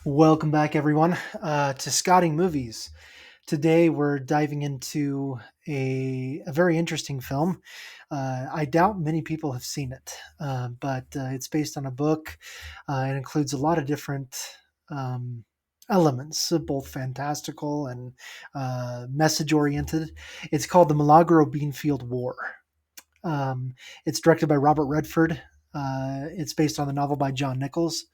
Welcome back, everyone, to Scotting Movies. Today, we're diving into a very interesting film. I doubt many people have seen it, but it's based on a book. It includes a lot of different um, elements, both fantastical and message oriented. It's called The Milagro Beanfield War. It's directed by Robert Redford. It's based on the novel by John Nichols.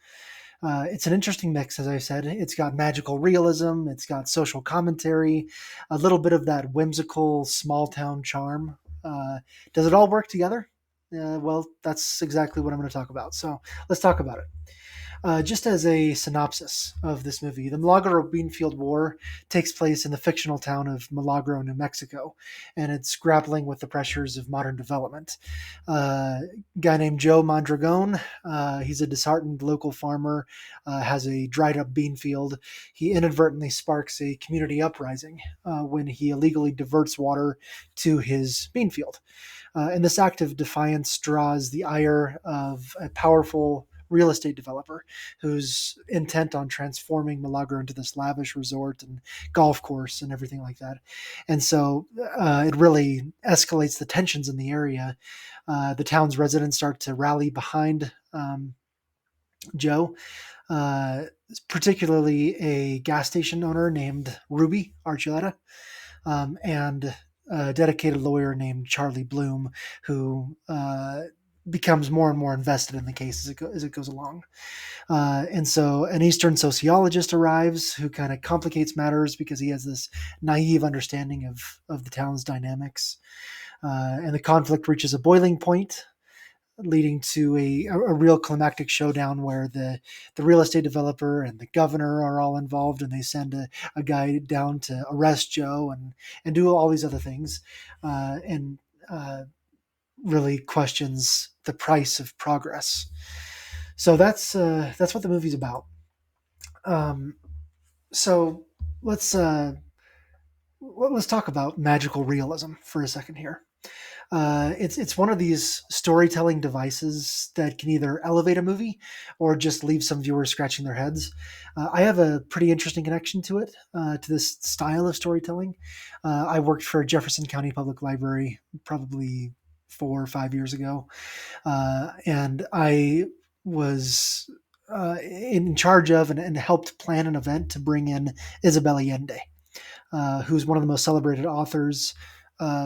It's an interesting mix, as I said. It's got magical realism, it's got social commentary, a little bit of that whimsical small town charm. Does it all work together? Well, that's exactly what I'm going to talk about. So let's talk about it. Just as a synopsis of this movie, the Milagro Beanfield War takes place in the fictional town of Milagro, New Mexico, and it's grappling with the pressures of modern development. A guy named Joe Mondragon, he's a disheartened local farmer, has a dried up bean field. He inadvertently sparks a community uprising when he illegally diverts water to his bean field. And this act of defiance draws the ire of a powerful real estate developer who's intent on transforming Milagro into this lavish resort and golf course and everything like that. And so it really escalates the tensions in the area. The town's residents start to rally behind Joe, uh, particularly a gas station owner named Ruby Archuleta, and a dedicated lawyer named Charlie Bloom, who becomes more and more invested in the case as it goes along. And so an Eastern sociologist arrives who kind of complicates matters because he has this naive understanding of the town's dynamics. And the conflict reaches a boiling point, leading to a real climactic showdown where the real estate developer and the governor are all involved, and they send a guy down to arrest Joe and do all these other things, and really questions the price of progress. So that's what the movie's about. Um, so let's uh, let's talk about magical realism for a second here. It's one of these storytelling devices that can either elevate a movie or just leave some viewers scratching their heads. I have a pretty interesting connection to it, to this style of storytelling. I worked for Jefferson County Public Library probably 4 or 5 years ago, and I was in charge of and helped plan an event to bring in Isabel Allende, who's one of the most celebrated authors,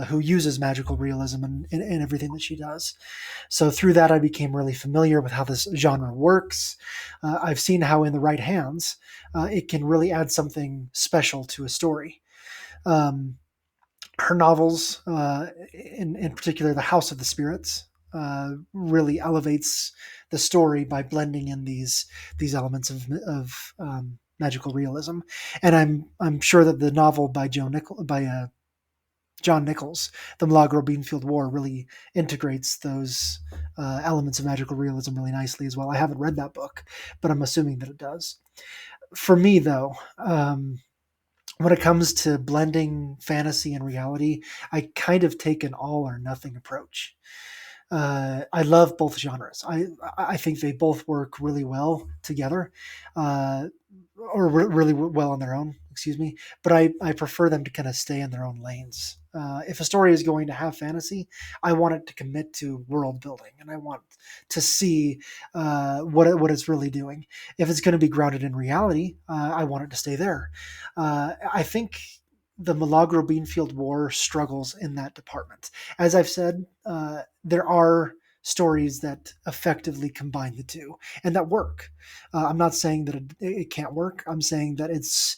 who uses magical realism in everything that she does. So through that, I became really familiar with how this genre works. I've seen how, in the right hands, it can really add something special to a story. Um, Her novels, in particular, The House of the Spirits, really elevates the story by blending in these elements of magical realism. And I'm sure that the novel by John Nichols, The Milagro Beanfield War, really integrates those elements of magical realism really nicely as well. I haven't read that book, but I'm assuming that it does. For me, though, when it comes to blending fantasy and reality, I kind of take an all or nothing approach. I love both genres. I think they both work really well together, uh, or really well on their own. Excuse me, but I prefer them to kind of stay in their own lanes. If a story is going to have fantasy, I want it to commit to world building, and I want to see what it's really doing. If it's going to be grounded in reality, I want it to stay there. I think the Milagro Beanfield War struggles in that department. As I've said, there are stories that effectively combine the two and that work. I'm not saying that it can't work. I'm saying that it's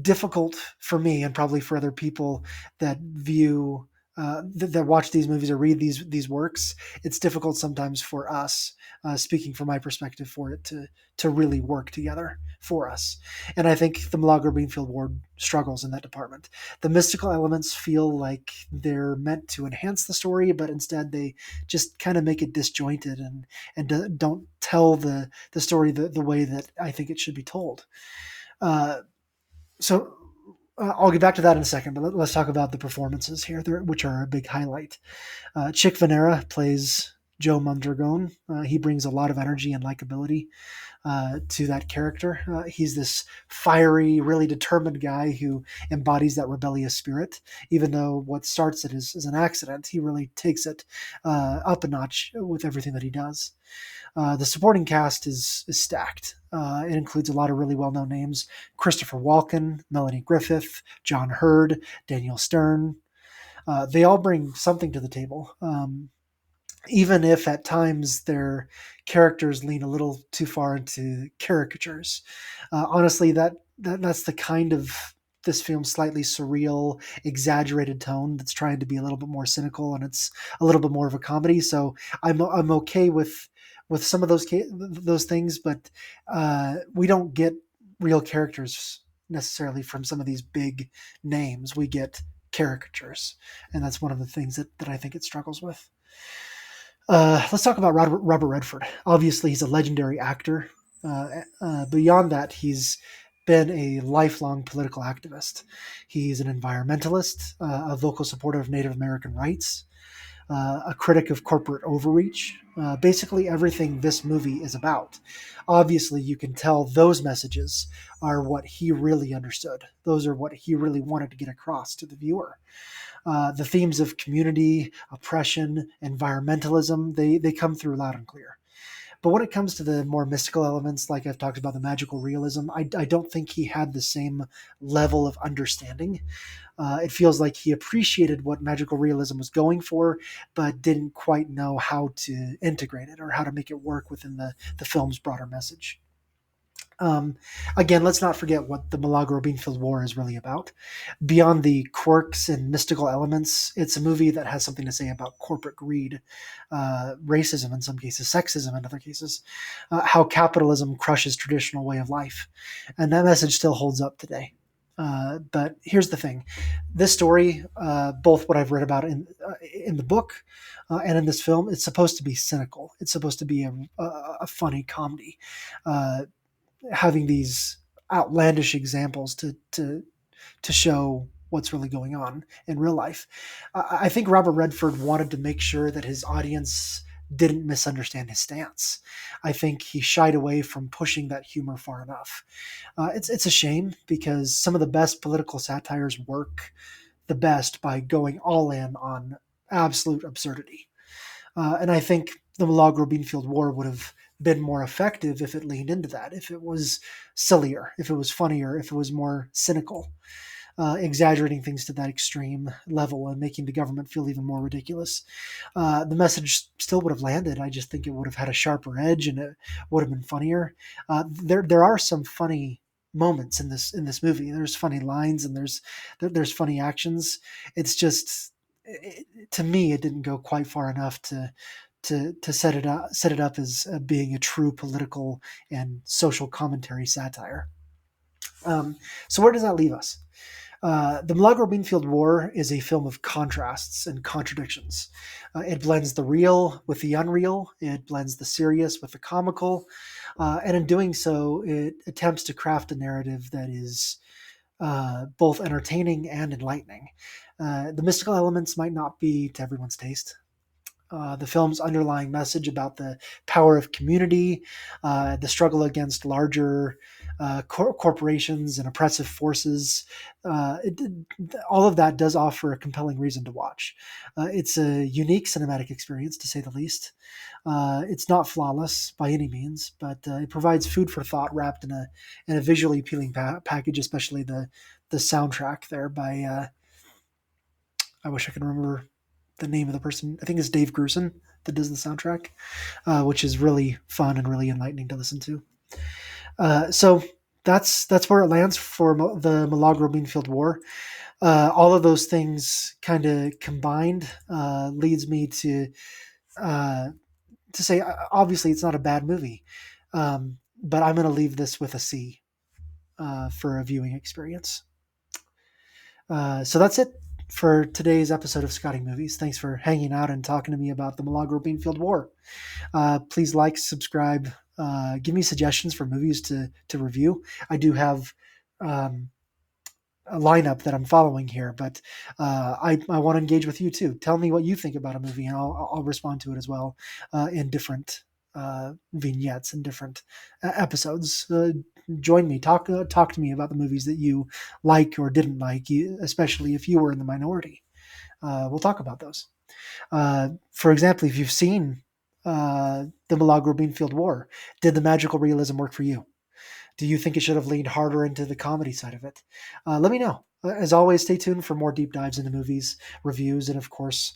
difficult for me and probably for other people that view that watch these movies or read these works. It's difficult sometimes for us, speaking from my perspective, for it to really work together for us. And I think the Milagro Beanfield Ward struggles in that department. The mystical elements feel like they're meant to enhance the story, but instead they just kind of make it disjointed and don't tell the story the way that I think it should be told. Uh, so I'll get back to that in a second, but let's talk about the performances here, which are a big highlight. Chick Venera plays Joe Mondragon. He brings a lot of energy and likability. to that character. He's this fiery, really determined guy who embodies that rebellious spirit. Even though what starts it is an accident, he really takes it up a notch with everything that he does. The supporting cast is stacked. It includes a lot of really well known names: Christopher Walken, Melanie Griffith, John Hurd, Daniel Stern. They all bring something to the table. Even if at times their characters lean a little too far into caricatures. Honestly, that's the kind of this film's slightly surreal, exaggerated tone that's trying to be a little bit more cynical, and it's a little bit more of a comedy. So I'm okay with some of those things, but we don't get real characters necessarily from some of these big names. We get caricatures, and that's one of the things that I think it struggles with. Let's talk about Robert Redford. Obviously, he's a legendary actor. Beyond that, he's been a lifelong political activist. He's an environmentalist, a vocal supporter of Native American rights, a critic of corporate overreach. Basically, everything this movie is about. Obviously, you can tell those messages are what he really understood. Those are what he really wanted to get across to the viewer. The themes of community, oppression, environmentalism, they come through loud and clear. But when it comes to the more mystical elements, like I've talked about, the magical realism, I don't think he had the same level of understanding. It feels like he appreciated what magical realism was going for, but didn't quite know how to integrate it or how to make it work within the film's broader message. Um, Again, let's not forget what the Milagro Beanfield War is really about. Beyond the quirks and mystical elements, it's a movie that has something to say about corporate greed, racism in some cases, sexism in other cases, how capitalism crushes traditional way of life. And that message still holds up today. But here's the thing: this story, both what I've read about in the book and in this film, it's supposed to be cynical. It's supposed to be a funny comedy. Uh, Having these outlandish examples to show what's really going on in real life. I think Robert Redford wanted to make sure that his audience didn't misunderstand his stance. I think he shied away from pushing that humor far enough. It's a shame because some of the best political satires work the best by going all in on absolute absurdity. And I think the Milagro Beanfield War would have been more effective if it leaned into that, if it was sillier, if it was funnier, if it was more cynical, exaggerating things to that extreme level and making the government feel even more ridiculous. The message still would have landed. I just think it would have had a sharper edge and it would have been funnier. There are some funny moments in this movie. There's funny lines and there's funny actions. It's just to me it didn't go quite far enough to set it up as being a true political and social commentary satire. So where does that leave us? The Milagro Beanfield War is a film of contrasts and contradictions. It blends the real with the unreal. It blends the serious with the comical, and in doing so, it attempts to craft a narrative that is both entertaining and enlightening. The mystical elements might not be to everyone's taste. The film's underlying message about the power of community, the struggle against larger corporations and oppressive forces, all of that does offer a compelling reason to watch. It's a unique cinematic experience, to say the least. It's not flawless by any means, but it provides food for thought wrapped in a visually appealing package, especially the soundtrack there by I wish I could remember the name of the person. I think it's Dave Grusin that does the soundtrack, which is really fun and really enlightening to listen to. So that's where it lands for the Milagro Beanfield War. All of those things kind of combined leads me uh, to say, obviously, it's not a bad movie, but I'm going to leave this with a C for a viewing experience. So that's it for today's episode of Scotty Movies. Thanks for hanging out and talking to me about the Milagro Beanfield War. Please like, subscribe, give me suggestions for movies to review. I do have a lineup that I'm following here, but I want to engage with you too. Tell me what you think about a movie, and I'll respond to it as well in different vignettes and different episodes. Join me, talk to me about the movies that you like or didn't like, especially if you were in the minority. We'll talk about those. For example, if you've seen the Milagro Beanfield War, did the magical realism work for you? Do you think it should have leaned harder into the comedy side of it? Let me know. As always, stay tuned for more deep dives into movies, reviews, and of course,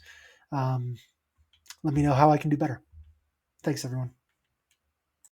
um, let me know how I can do better. Thanks, everyone.